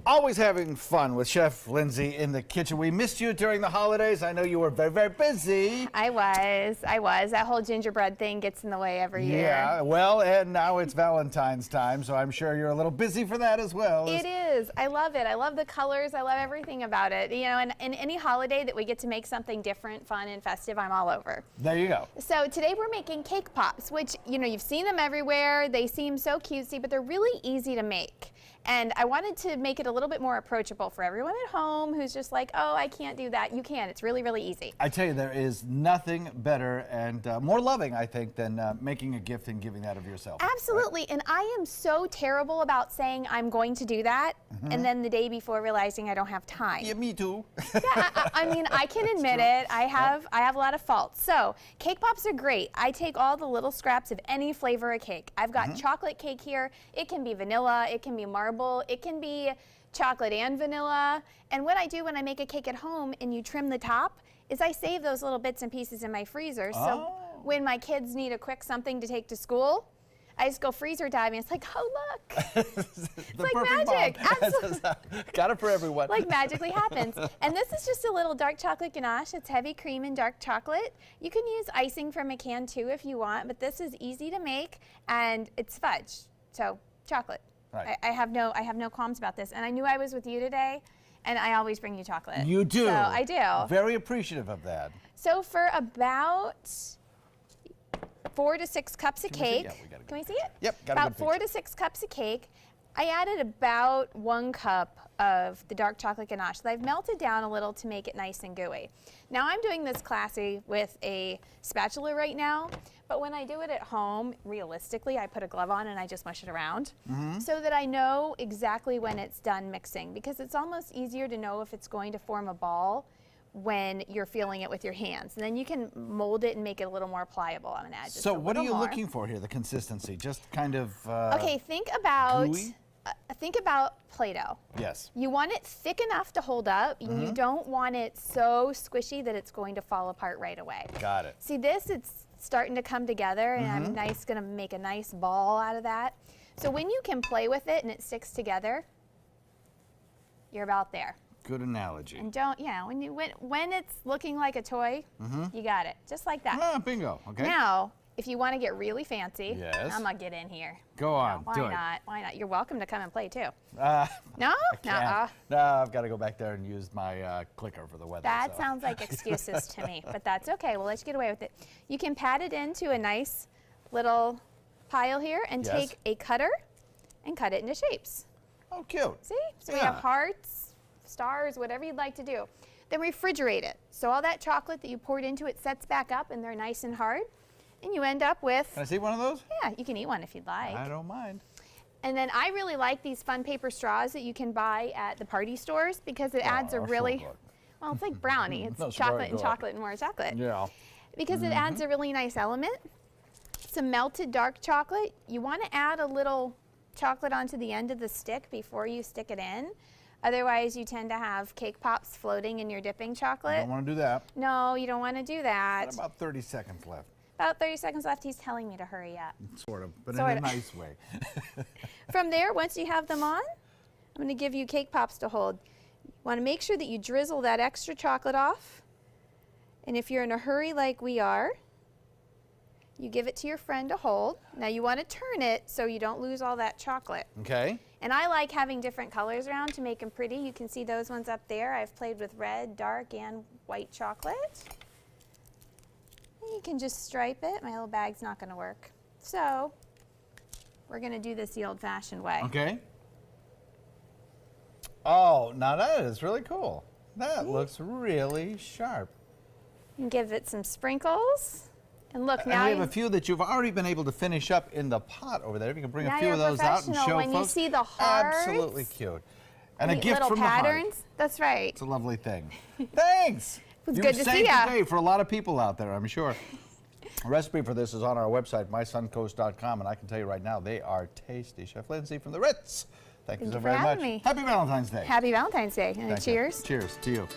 Always having fun with Chef Lindsay in the kitchen. We missed you during the holidays. I know you were very, very busy. I was. That whole gingerbread thing gets in the way every year. Yeah, well, and now it's Valentine's time, so I'm sure you're a little busy for that as well. It is. I love it. I love the colors. I love everything about it. You know, and any holiday that we get to make something different, fun, and festive, I'm all over. There you go. So today we're making cake pops, which, you know, you've seen them everywhere. They seem so cutesy, but they're really easy to make. And I wanted to make it a little bit more approachable for everyone at home who's just like, oh, I can't do that. You can. It's really, really easy. I tell you, there is nothing better and more loving, I think, than making a gift and giving that of yourself. Absolutely. Right? And I am so terrible about saying I'm going to do that, and then the day before realizing I don't have time. Yeah, me too. Yeah, I mean, I can admit it. I have a lot of faults. So cake pops are great. I take all the little scraps of any flavor of cake. I've got chocolate cake here. It can be vanilla. It can be marble. It can be chocolate and vanilla. And what I do when I make a cake at home and you trim the top is I save those little bits and pieces in my freezer. So when my kids need a quick something to take to school, I just go freezer diving. It's like, oh, look. It's like magic. Absolutely. Got it for everyone. Like magically happens. And this is just a little dark chocolate ganache. It's heavy cream and dark chocolate. You can use icing from a can too if you want, but this is easy to make and it's fudge. So chocolate. Right. I have no qualms about this. And I knew I was with you today, and I always bring you chocolate. You do. So I do. Very appreciative of that. So for about 4 to 6 cups of cake. Can we see it? Yep. Got about 4 to 6 cups of cake. I added about 1 cup of the dark chocolate ganache that I've melted down a little to make it nice and gooey. Now I'm doing this classy with a spatula right now, but when I do it at home, realistically, I put a glove on and I just mush it around so that I know exactly when it's done mixing, because it's almost easier to know if it's going to form a ball when you're feeling it with your hands. And then you can mold it and make it a little more pliable. I'm gonna add just so a what are you more. looking for here, the consistency? Just kind of okay, think about gooey? Think about Play-Doh. Yes. You want it thick enough to hold up. You don't want it so squishy that it's going to fall apart right away. Got it. See this, it's starting to come together, and I'm gonna make a nice ball out of that. So when you can play with it and it sticks together, you're about there. Good analogy. And don't, when it's looking like a toy, you got it, just like that. Ah, bingo. Okay. Now, if you want to get really fancy, yes. I'm gonna get in here. Go on, why do it. not? Why not? You're welcome to come and play too. No? No, I've got to go back there and use my clicker for the weather. That sounds like excuses to me, but that's okay. We'll let you get away with it. You can pat it into a nice little pile here and take a cutter and cut it into shapes. Oh, cute. See? So we have hearts, stars, whatever you'd like to do. Then refrigerate it. So all that chocolate that you poured into it sets back up and they're nice and hard. And you end up with... Can I see one of those? Yeah, you can eat one if you'd like. I don't mind. And then I really like these fun paper straws that you can buy at the party stores because it adds a really... Well, it's like brownie. It's chocolate and chocolate and more chocolate. Yeah. Because it adds a really nice element. Some melted dark chocolate. You want to add a little chocolate onto the end of the stick before you stick it in. Otherwise, you tend to have cake pops floating in your dipping chocolate. You don't want to do that. No, you don't want to do that. Got about 30 seconds left. About 30 seconds left. He's telling me to hurry up. Sort of, but in a nice way. From there, once you have them on, I'm going to give you cake pops to hold. You want to make sure that you drizzle that extra chocolate off. And if you're in a hurry like we are, you give it to your friend to hold. Now you want to turn it so you don't lose all that chocolate. Okay. And I like having different colors around to make them pretty. You can see those ones up there. I've played with red, dark, and white chocolate. You can just stripe it. My little bag's not going to work. So we're going to do this the old-fashioned way. Okay. Oh, now that is really cool. That looks really sharp. And give it some sprinkles. And look, now we have a few that you've already been able to finish up in the pot over there. If you can bring a few of those out and show when folks. you see the hearts. Absolutely cute. And a Neat gift from patterns. the heart. That's right. It's a lovely thing. Thanks. It's good to see you. saved the day for a lot of people out there, I'm sure. A recipe for this is on our website, mysuncoast.com, and I can tell you right now, they are tasty. Chef Lindsay from the Ritz. Thank you so very much. Me. Happy Valentine's Day. Happy Valentine's Day. And cheers. Cheers to you.